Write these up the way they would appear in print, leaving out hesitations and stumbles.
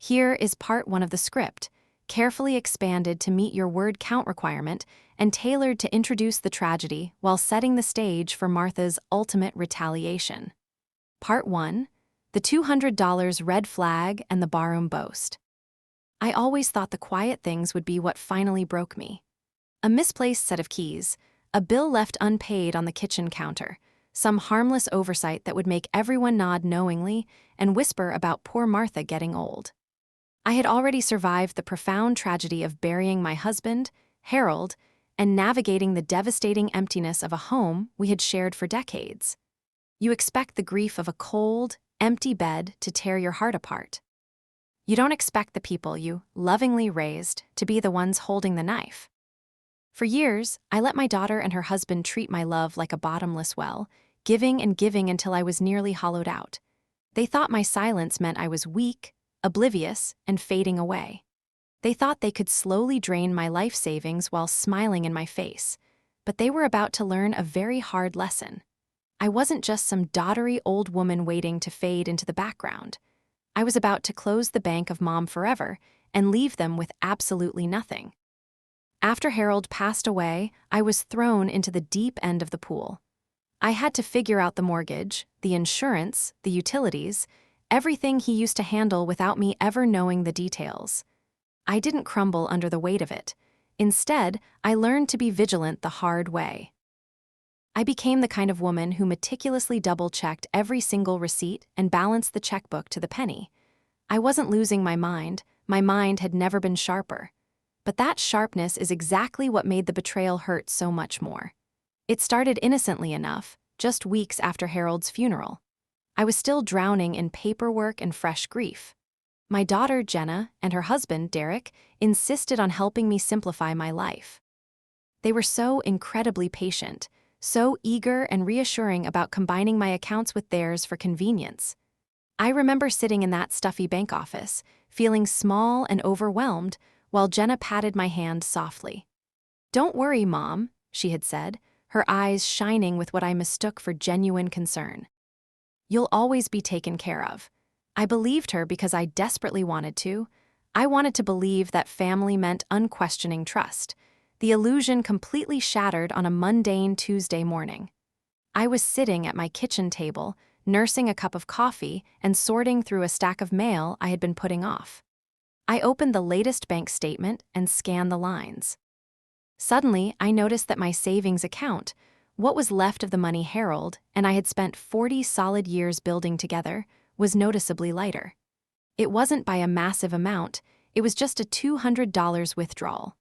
Here is part one of the script, carefully expanded to meet your word count requirement and tailored to introduce the tragedy while setting the stage for Martha's ultimate retaliation. Part 1. The $200 red flag and the barroom boast. I always thought the quiet things would be what finally broke me. A misplaced set of keys, a bill left unpaid on the kitchen counter, some harmless oversight that would make everyone nod knowingly and whisper about poor Martha getting old. I had already survived the profound tragedy of burying my husband, Harold, and navigating the devastating emptiness of a home we had shared for decades. You expect the grief of a cold, empty bed to tear your heart apart. You don't expect the people you lovingly raised to be the ones holding the knife. For years, I let my daughter and her husband treat my love like a bottomless well, giving and giving until I was nearly hollowed out. They thought my silence meant I was weak, oblivious, and fading away. They thought they could slowly drain my life savings while smiling in my face, but they were about to learn a very hard lesson. I wasn't just some doddery old woman waiting to fade into the background. I was about to close the bank of mom forever and leave them with absolutely nothing. After Harold passed away, I was thrown into the deep end of the pool. I had to figure out the mortgage, the insurance, the utilities, everything he used to handle without me ever knowing the details. I didn't crumble under the weight of it. Instead, I learned to be vigilant the hard way. I became the kind of woman who meticulously double-checked every single receipt and balanced the checkbook to the penny. I wasn't losing my mind had never been sharper. But that sharpness is exactly what made the betrayal hurt so much more. It started innocently enough, just weeks after Harold's funeral. I was still drowning in paperwork and fresh grief. My daughter, Jenna, and her husband, Derek, insisted on helping me simplify my life. They were so incredibly patient, so eager and reassuring about combining my accounts with theirs for convenience. I remember sitting in that stuffy bank office, feeling small and overwhelmed, while Jenna patted my hand softly. "Don't worry, Mom," she had said, her eyes shining with what I mistook for genuine concern. "You'll always be taken care of." I believed her because I desperately wanted to. I wanted to believe that family meant unquestioning trust, the illusion completely shattered on a mundane Tuesday morning. I was sitting at my kitchen table, nursing a cup of coffee and sorting through a stack of mail I had been putting off. I opened the latest bank statement and scanned the lines. Suddenly, I noticed that my savings account, what was left of the money Harold and I had spent 40 solid years building together, was noticeably lighter. It wasn't by a massive amount, it was just a $200 withdrawal.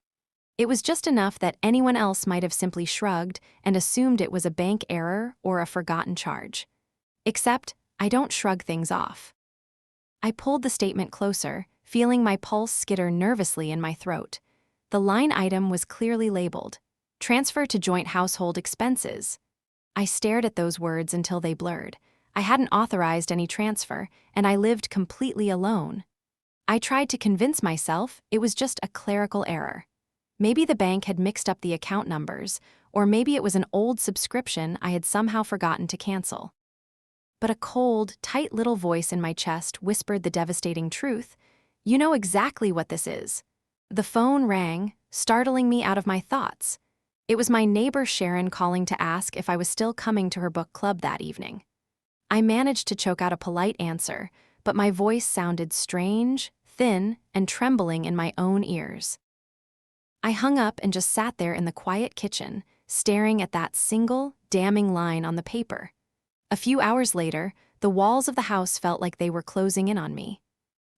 It was just enough that anyone else might have simply shrugged and assumed it was a bank error or a forgotten charge. Except, I don't shrug things off. I pulled the statement closer, feeling my pulse skitter nervously in my throat. The line item was clearly labeled, "Transfer to joint household expenses." I stared at those words until they blurred. I hadn't authorized any transfer, and I lived completely alone. I tried to convince myself it was just a clerical error. Maybe the bank had mixed up the account numbers, or maybe it was an old subscription I had somehow forgotten to cancel. But a cold, tight little voice in my chest whispered the devastating truth. "You know exactly what this is." The phone rang, startling me out of my thoughts. It was my neighbor Sharon calling to ask if I was still coming to her book club that evening. I managed to choke out a polite answer, but my voice sounded strange, thin, and trembling in my own ears. I hung up and just sat there in the quiet kitchen, staring at that single, damning line on the paper. A few hours later, the walls of the house felt like they were closing in on me.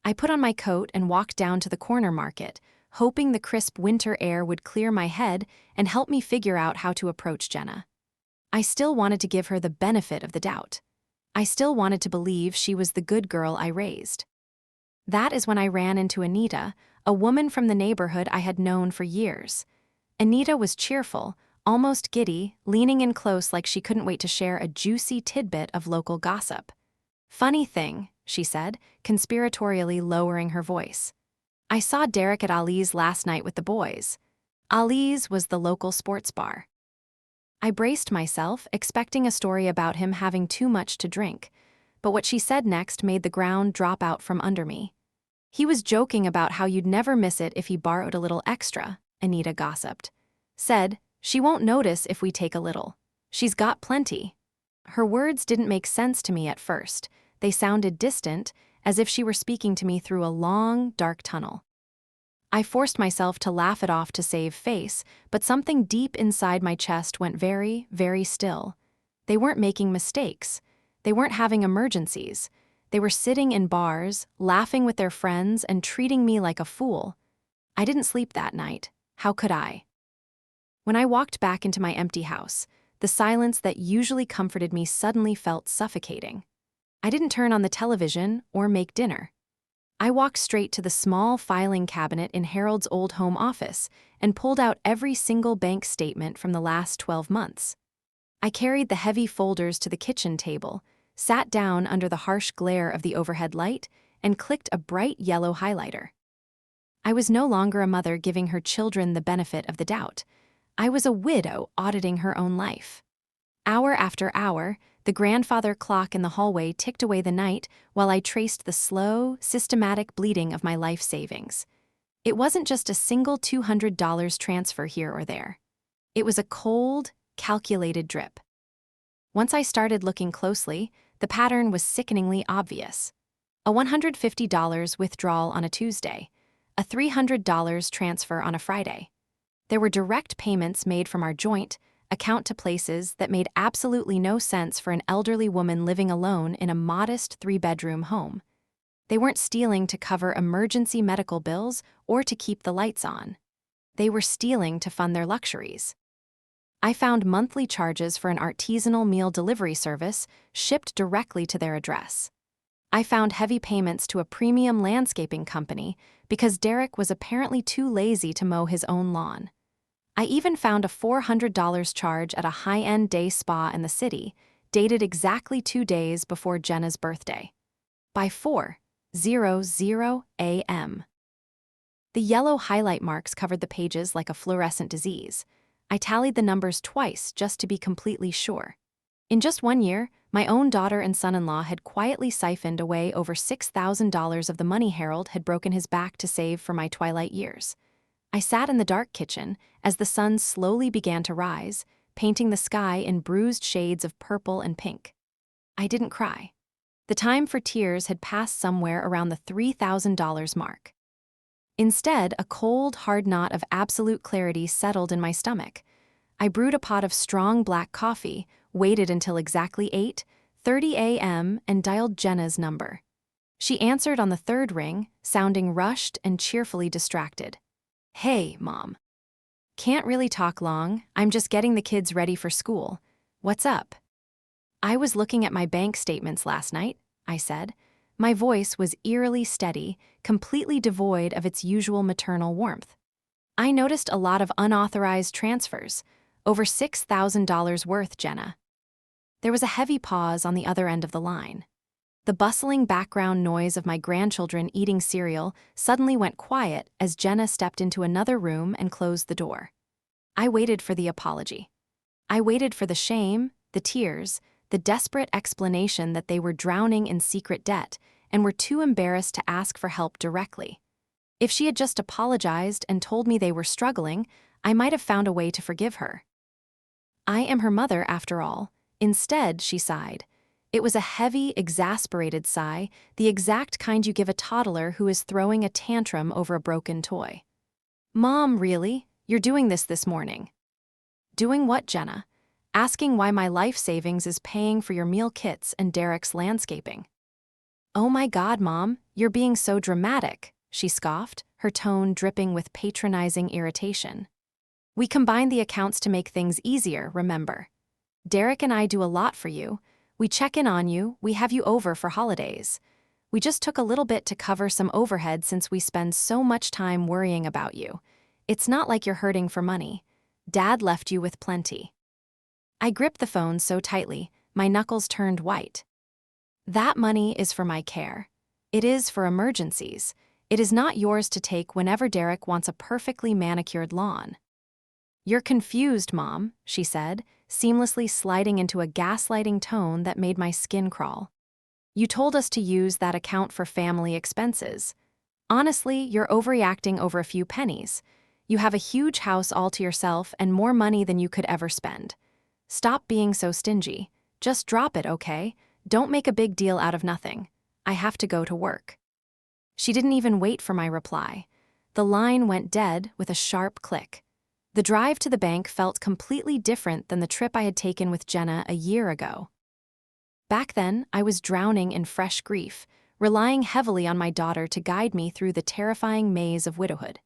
I put on my coat and walked down to the corner market, hoping the crisp winter air would clear my head and help me figure out how to approach Jenna. I still wanted to give her the benefit of the doubt. I still wanted to believe she was the good girl I raised. That is when I ran into Anita, a woman from the neighborhood I had known for years. Anita was cheerful, almost giddy, leaning in close like she couldn't wait to share a juicy tidbit of local gossip. "Funny thing," she said, conspiratorially lowering her voice. "I saw Derek at Ali's last night with the boys." Ali's was the local sports bar. I braced myself, expecting a story about him having too much to drink, but what she said next made the ground drop out from under me. He was joking about how you'd never miss it if he borrowed a little extra, Anita gossiped. Said, she won't notice if we take a little. She's got plenty. Her words didn't make sense to me at first. They sounded distant, as if she were speaking to me through a long, dark tunnel. I forced myself to laugh it off to save face, but something deep inside my chest went very, very still. They weren't making mistakes. They weren't having emergencies. They were sitting in bars, laughing with their friends, and treating me like a fool. I didn't sleep that night. How could I? When I walked back into my empty house, the silence that usually comforted me suddenly felt suffocating. I didn't turn on the television or make dinner. I walked straight to the small filing cabinet in Harold's old home office and pulled out every single bank statement from the last 12 months. I carried the heavy folders to the kitchen table, sat down under the harsh glare of the overhead light, and clicked a bright yellow highlighter. I was no longer a mother giving her children the benefit of the doubt. I was a widow auditing her own life. Hour after hour, the grandfather clock in the hallway ticked away the night while I traced the slow, systematic bleeding of my life savings. It wasn't just a single $200 transfer here or there. It was a cold, calculated drip. Once I started looking closely, the pattern was sickeningly obvious. A $150 withdrawal on a Tuesday, a $300 transfer on a Friday. There were direct payments made from our joint account to places that made absolutely no sense for an elderly woman living alone in a modest 3-bedroom home. They weren't stealing to cover emergency medical bills or to keep the lights on. They were stealing to fund their luxuries. I found monthly charges for an artisanal meal delivery service shipped directly to their address. I found heavy payments to a premium landscaping company because Derek was apparently too lazy to mow his own lawn. I even found a $400 charge at a high-end day spa in the city, dated exactly 2 days before Jenna's birthday. By 4:00 a.m. The yellow highlight marks covered the pages like a fluorescent disease. I tallied the numbers twice just to be completely sure. In just 1 year, my own daughter and son-in-law had quietly siphoned away over $6,000 of the money Harold had broken his back to save for my twilight years. I sat in the dark kitchen as the sun slowly began to rise, painting the sky in bruised shades of purple and pink. I didn't cry. The time for tears had passed somewhere around the $3,000 mark. Instead, a cold, hard knot of absolute clarity settled in my stomach. I brewed a pot of strong black coffee, waited until exactly 8:30 a.m., and dialed Jenna's number. She answered on the third ring, sounding rushed and cheerfully distracted. "Hey, Mom. Can't really talk long. I'm just getting the kids ready for school. What's up?" "I was looking at my bank statements last night," I said. My voice was eerily steady, completely devoid of its usual maternal warmth. "I noticed a lot of unauthorized transfers, over $6,000 worth, Jenna." There was a heavy pause on the other end of the line. The bustling background noise of my grandchildren eating cereal suddenly went quiet as Jenna stepped into another room and closed the door. I waited for the apology. I waited for the shame, the tears, the desperate explanation that they were drowning in secret debt and were too embarrassed to ask for help directly. If she had just apologized and told me they were struggling, I might have found a way to forgive her. I am her mother, after all. Instead, she sighed. It was a heavy, exasperated sigh, the exact kind you give a toddler who is throwing a tantrum over a broken toy. "Mom, really? You're doing this morning?" "Doing what, Jenna?" "Asking why my life savings is paying for your meal kits and Derek's landscaping." "Oh my God, Mom, you're being so dramatic," she scoffed, her tone dripping with patronizing irritation. "We combined the accounts to make things easier, remember? Derek and I do a lot for you. We check in on you, we have you over for holidays. We just took a little bit to cover some overhead since we spend so much time worrying about you. It's not like you're hurting for money. Dad left you with plenty." I gripped the phone so tightly, my knuckles turned white. "That money is for my care. It is for emergencies. It is not yours to take whenever Derek wants a perfectly manicured lawn." "You're confused, Mom," she said, seamlessly sliding into a gaslighting tone that made my skin crawl. "You told us to use that account for family expenses. Honestly, you're overreacting over a few pennies. You have a huge house all to yourself and more money than you could ever spend. Stop being so stingy. Just drop it, okay? Don't make a big deal out of nothing. I have to go to work." She didn't even wait for my reply. The line went dead with a sharp click. The drive to the bank felt completely different than the trip I had taken with Jenna a year ago. Back then, I was drowning in fresh grief, relying heavily on my daughter to guide me through the terrifying maze of widowhood.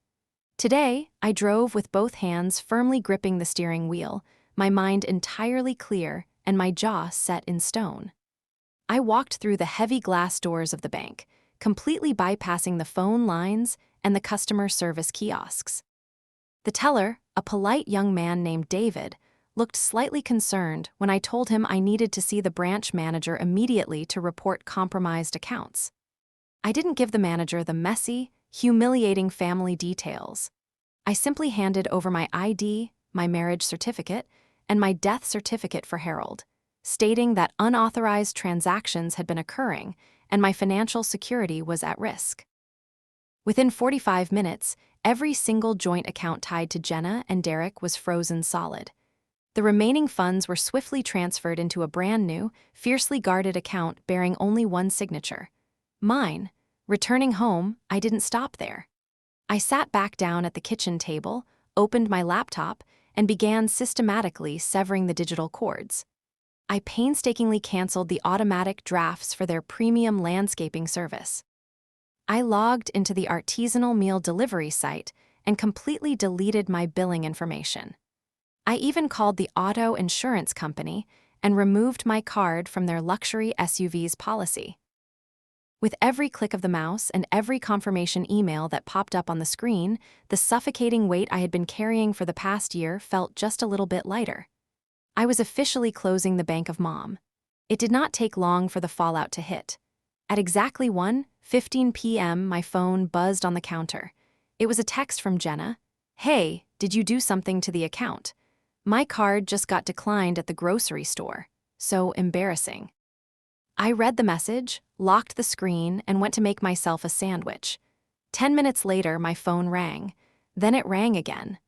Today, I drove with both hands firmly gripping the steering wheel, my mind entirely clear and my jaw set in stone. I walked through the heavy glass doors of the bank, completely bypassing the phone lines and the customer service kiosks. The teller, a polite young man named David, looked slightly concerned when I told him I needed to see the branch manager immediately to report compromised accounts. I didn't give the manager the messy, humiliating family details. I simply handed over my ID, my marriage certificate, and my death certificate for Harold, stating that unauthorized transactions had been occurring and my financial security was at risk. Within 45 minutes, every single joint account tied to Jenna and Derek was frozen solid. The remaining funds were swiftly transferred into a brand new, fiercely guarded account bearing only one signature. Mine. Returning home, I didn't stop there. I sat back down at the kitchen table, opened my laptop, and began systematically severing the digital cords. I painstakingly canceled the automatic drafts for their premium landscaping service. I logged into the artisanal meal delivery site and completely deleted my billing information. I even called the auto insurance company and removed my card from their luxury SUVs policy. With every click of the mouse and every confirmation email that popped up on the screen, the suffocating weight I had been carrying for the past year felt just a little bit lighter. I was officially closing the bank of Mom. It did not take long for the fallout to hit. At exactly 1:15 p.m., my phone buzzed on the counter. It was a text from Jenna. "Hey, did you do something to the account? My card just got declined at the grocery store. So embarrassing." I read the message, locked the screen, and went to make myself a sandwich. 10 minutes later, my phone rang. Then it rang again.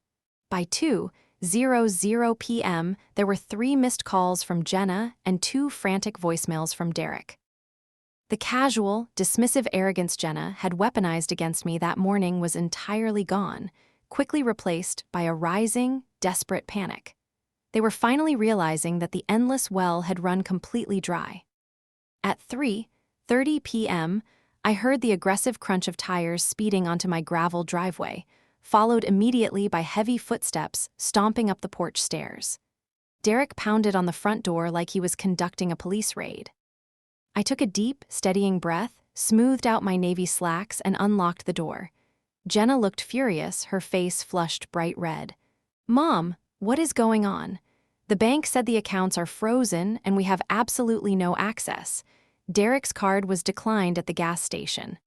By 2:00 p.m., there were 3 missed calls from Jenna and 2 frantic voicemails from Derek. The casual, dismissive arrogance Jenna had weaponized against me that morning was entirely gone, quickly replaced by a rising, desperate panic. They were finally realizing that the endless well had run completely dry. At 3:30 p.m., I heard the aggressive crunch of tires speeding onto my gravel driveway, followed immediately by heavy footsteps stomping up the porch stairs. Derek pounded on the front door like he was conducting a police raid. I took a deep, steadying breath, smoothed out my navy slacks, and unlocked the door. Jenna looked furious, her face flushed bright red. "Mom, what is going on? The bank said the accounts are frozen and we have absolutely no access. Derek's card was declined at the gas station.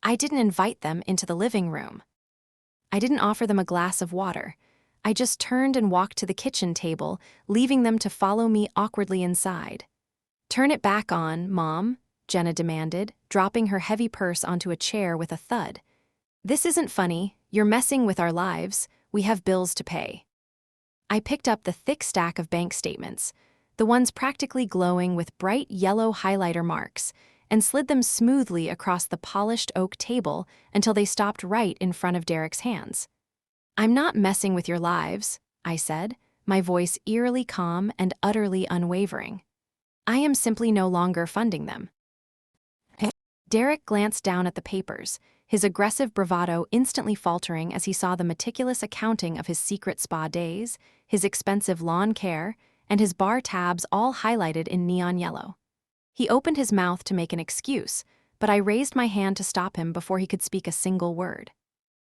I didn't invite them into the living room. I didn't offer them a glass of water. I just turned and walked to the kitchen table, leaving them to follow me awkwardly inside." "Turn it back on, Mom," Jenna demanded, dropping her heavy purse onto a chair with a thud. "This isn't funny. You're messing with our lives. We have bills to pay." I picked up the thick stack of bank statements, the ones practically glowing with bright yellow highlighter marks, and slid them smoothly across the polished oak table until they stopped right in front of Derek's hands. "I'm not messing with your lives," I said, my voice eerily calm and utterly unwavering. "I am simply no longer funding them." Derek glanced down at the papers, his aggressive bravado instantly faltering as he saw the meticulous accounting of his secret spa days, his expensive lawn care, and his bar tabs all highlighted in neon yellow. He opened his mouth to make an excuse, but I raised my hand to stop him before he could speak a single word.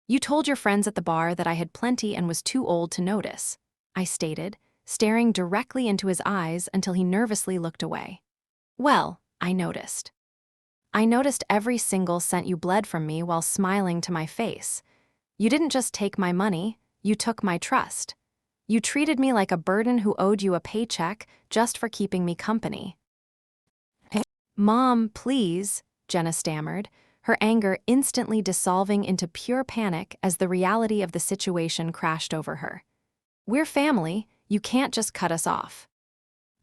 "You told your friends at the bar that I had plenty and was too old to notice," I stated, staring directly into his eyes until he nervously looked away. "Well, I noticed. I noticed every single cent you bled from me while smiling to my face. You didn't just take my money, you took my trust. You treated me like a burden who owed you a paycheck just for keeping me company." "Mom, please," Jenna stammered, her anger instantly dissolving into pure panic as the reality of the situation crashed over her. "We're family, you can't just cut us off."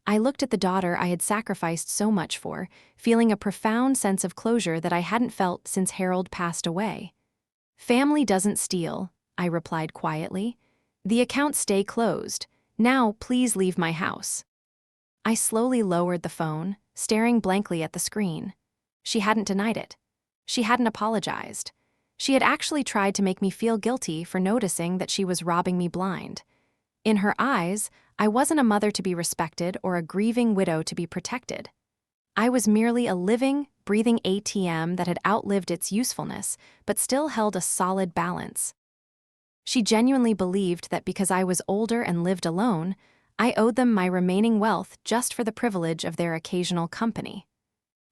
I looked at the daughter I had sacrificed so much for, feeling a profound sense of closure that I hadn't felt since Harold passed away. "Family doesn't steal," I replied quietly. "The accounts stay closed. Now, please leave my house." I slowly lowered the phone, staring blankly at the screen. She hadn't denied it. She hadn't apologized. She had actually tried to make me feel guilty for noticing that she was robbing me blind. In her eyes, I wasn't a mother to be respected or a grieving widow to be protected. I was merely a living, breathing ATM that had outlived its usefulness, but still held a solid balance. She genuinely believed that because I was older and lived alone, I owed them my remaining wealth just for the privilege of their occasional company.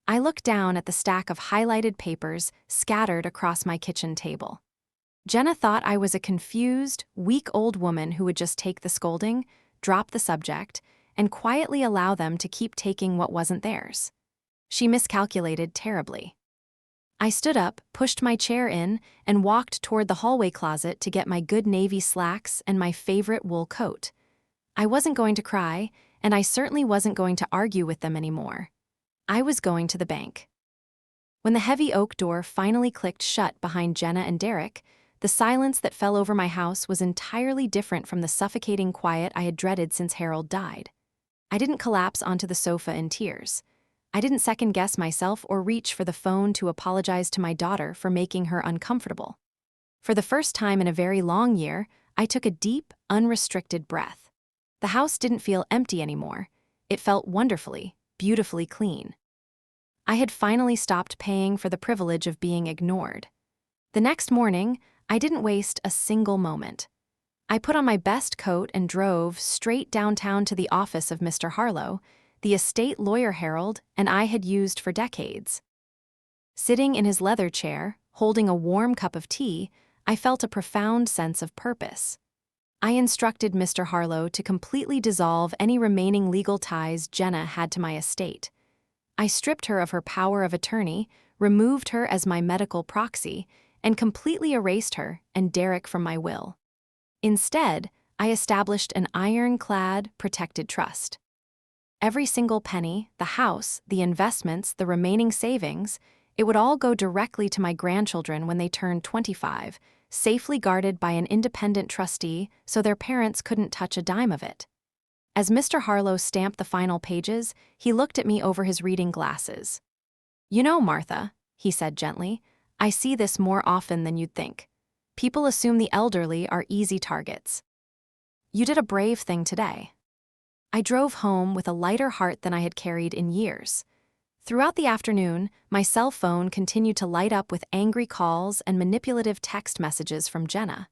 I looked down at the stack of highlighted papers scattered across my kitchen table. Jenna thought I was a confused, weak old woman who would just take the scolding, drop the subject, and quietly allow them to keep taking what wasn't theirs. She miscalculated terribly. I stood up, pushed my chair in, and walked toward the hallway closet to get my good navy slacks and my favorite wool coat. I wasn't going to cry, and I certainly wasn't going to argue with them anymore. I was going to the bank. When the heavy oak door finally clicked shut behind Jenna and Derek, the silence that fell over my house was entirely different from the suffocating quiet I had dreaded since Harold died. I didn't collapse onto the sofa in tears. I didn't second-guess myself or reach for the phone to apologize to my daughter for making her uncomfortable. For the first time in a very long year, I took a deep, unrestricted breath. The house didn't feel empty anymore. It felt wonderfully, beautifully clean. I had finally stopped paying for the privilege of being ignored. The next morning, I didn't waste a single moment. I put on my best coat and drove straight downtown to the office of Mr. Harlow, the estate lawyer Harold and I had used for decades. Sitting in his leather chair, holding a warm cup of tea, I felt a profound sense of purpose. I instructed Mr. Harlow to completely dissolve any remaining legal ties Jenna had to my estate. I stripped her of her power of attorney, removed her as my medical proxy, and completely erased her and Derek from my will. Instead, I established an ironclad, protected trust. Every single penny, the house, the investments, the remaining savings, it would all go directly to my grandchildren when they turned 25, safely guarded by an independent trustee so their parents couldn't touch a dime of it. As Mr. Harlow stamped the final pages, he looked at me over his reading glasses. "You know, Martha," he said gently, "I see this more often than you'd think. People assume the elderly are easy targets. You did a brave thing today." I drove home with a lighter heart than I had carried in years. Throughout the afternoon, my cell phone continued to light up with angry calls and manipulative text messages from Jenna.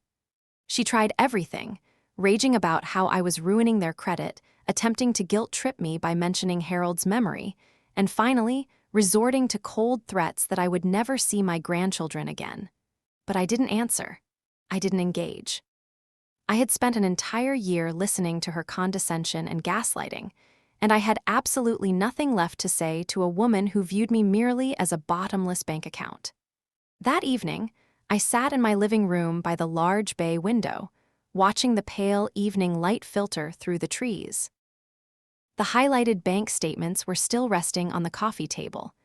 She tried everything, raging about how I was ruining their credit, attempting to guilt-trip me by mentioning Harold's memory, and finally, resorting to cold threats that I would never see my grandchildren again. But I didn't answer. I didn't engage. I had spent an entire year listening to her condescension and gaslighting, and I had absolutely nothing left to say to a woman who viewed me merely as a bottomless bank account. That evening, I sat in my living room by the large bay window, watching the pale evening light filter through the trees. The highlighted bank statements were still resting on the coffee table.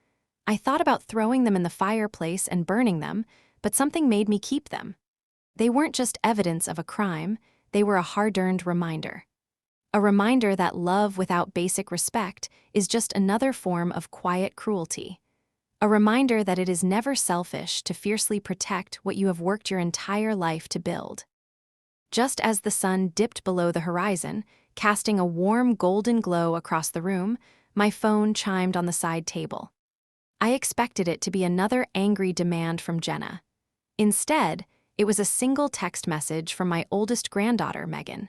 I thought about throwing them in the fireplace and burning them, but something made me keep them. They weren't just evidence of a crime, they were a hard-earned reminder. A reminder that love without basic respect is just another form of quiet cruelty. A reminder that it is never selfish to fiercely protect what you have worked your entire life to build. Just as the sun dipped below the horizon, casting a warm golden glow across the room, my phone chimed on the side table. I expected it to be another angry demand from Jenna. Instead, it was a single text message from my oldest granddaughter, Megan.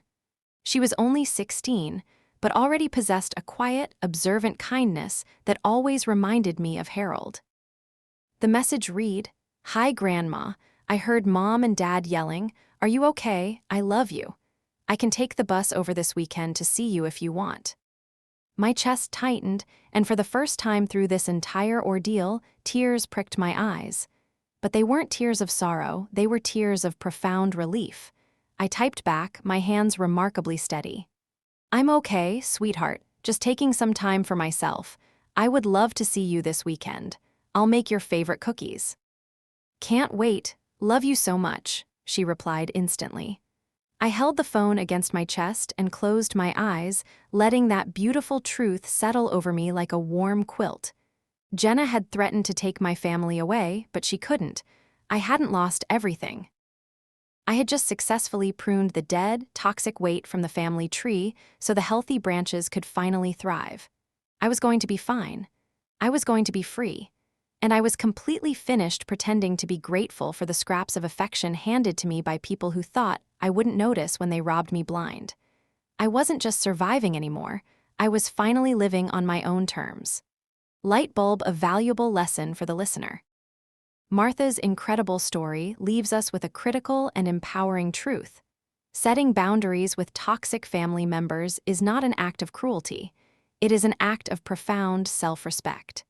She was only 16, but already possessed a quiet, observant kindness that always reminded me of Harold. The message read, "Hi, Grandma. I heard Mom and Dad yelling. Are you okay? I love you. I can take the bus over this weekend to see you if you want." My chest tightened, and for the first time through this entire ordeal, tears pricked my eyes. but they weren't tears of sorrow, they were tears of profound relief. I typed back, my hands remarkably steady. "I'm okay, sweetheart, just taking some time for myself. I would love to see you this weekend. I'll make your favorite cookies." "Can't wait. Love you so much," she replied instantly. I held the phone against my chest and closed my eyes, letting that beautiful truth settle over me like a warm quilt. Jenna had threatened to take my family away, but she couldn't. I hadn't lost everything. I had just successfully pruned the dead, toxic weight from the family tree so the healthy branches could finally thrive. I was going to be fine. I was going to be free. And I was completely finished pretending to be grateful for the scraps of affection handed to me by people who thought I wouldn't notice when they robbed me blind. I wasn't just surviving anymore, I was finally living on my own terms. Light bulb, a valuable lesson for the listener. Martha's incredible story leaves us with a critical and empowering truth. Setting boundaries with toxic family members is not an act of cruelty. It is an act of profound self-respect.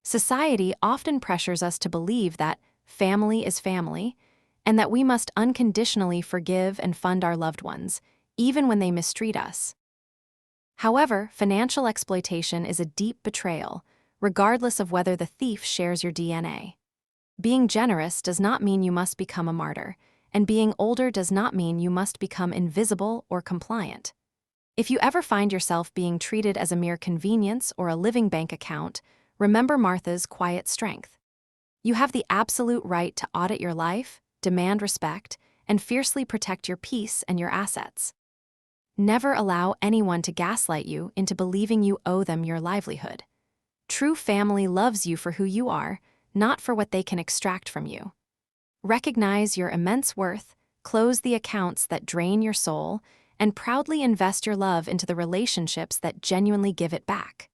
Society often pressures us to believe that family is family, and that we must unconditionally forgive and fund our loved ones, even when they mistreat us. However, financial exploitation is a deep betrayal, regardless of whether the thief shares your DNA. Being generous does not mean you must become a martyr, and being older does not mean you must become invisible or compliant. If you ever find yourself being treated as a mere convenience or a living bank account, remember Martha's quiet strength. You have the absolute right to audit your life, demand respect, and fiercely protect your peace and your assets. Never allow anyone to gaslight you into believing you owe them your livelihood. True family loves you for who you are, not for what they can extract from you. Recognize your immense worth, close the accounts that drain your soul, and proudly invest your love into the relationships that genuinely give it back.